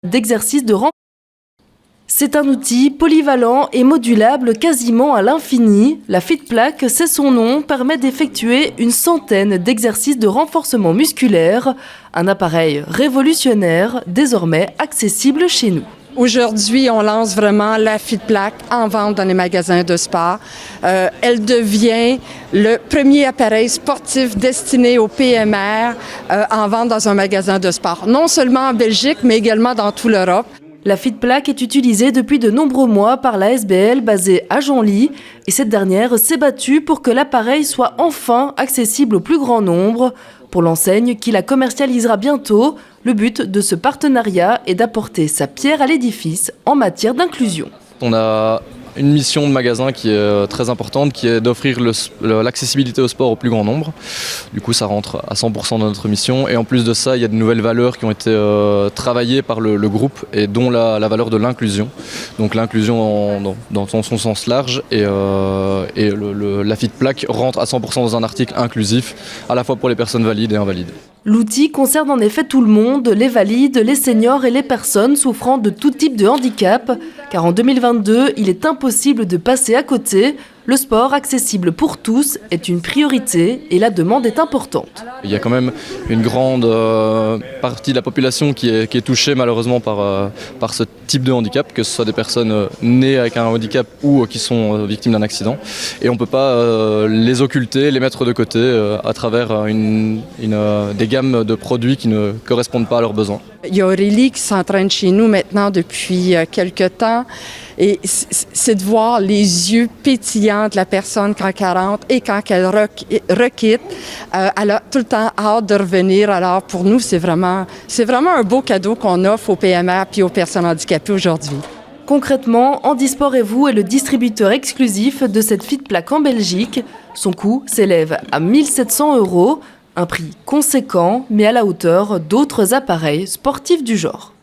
d'exercices de renforcement. C'est un outil polyvalent et modulable quasiment à l'infini. La FitPlaque, c'est son nom, permet d'effectuer une centaine d'exercices de renforcement musculaire. Un appareil révolutionnaire, désormais accessible chez nous. Aujourd'hui, on lance vraiment la FitPlaque en vente dans les magasins de sport. Elle devient le premier appareil sportif destiné aux PMR en vente dans un magasin de sport. Non seulement en Belgique, mais également dans toute l'Europe. La FitPlaque est utilisée depuis de nombreux mois par la SBL basée à Genlis et cette dernière s'est battue pour que l'appareil soit enfin accessible au plus grand nombre. Pour l'enseigne qui la commercialisera bientôt, le but de ce partenariat est d'apporter sa pierre à l'édifice en matière d'inclusion. On a une mission de magasin qui est très importante, qui est d'offrir l'accessibilité au sport au plus grand nombre. Du coup, ça rentre à 100% dans notre mission. Et en plus de ça, il y a de nouvelles valeurs qui ont été travaillées par le groupe, et dont la valeur de l'inclusion. Donc l'inclusion dans son sens large. Et la FitPlaque rentre à 100% dans un article inclusif, à la fois pour les personnes valides et invalides. L'outil concerne en effet tout le monde, les valides, les seniors et les personnes souffrant de tout type de handicap. Car en 2022, il est impossible de passer à côté. Le sport accessible pour tous est une priorité et la demande est importante. Il y a quand même une grande partie de la population qui est touchée malheureusement par ce type de handicap, que ce soit des personnes nées avec un handicap ou qui sont victimes d'un accident. Et on ne peut pas les occulter, les mettre de côté à travers des gammes de produits qui ne correspondent pas à leurs besoins. Il y a Aurélie qui s'entraîne chez nous maintenant depuis quelques temps. Et c'est de voir les yeux pétillants de la personne quand elle rentre et quand elle requitte. Elle a tout le temps hâte de revenir. Alors pour nous, c'est vraiment un beau cadeau qu'on offre aux PMR et aux personnes handicapées aujourd'hui. Concrètement, Handisport et vous est le distributeur exclusif de cette FitPlaque en Belgique. Son coût s'élève à 1 700 €, un prix conséquent mais à la hauteur d'autres appareils sportifs du genre.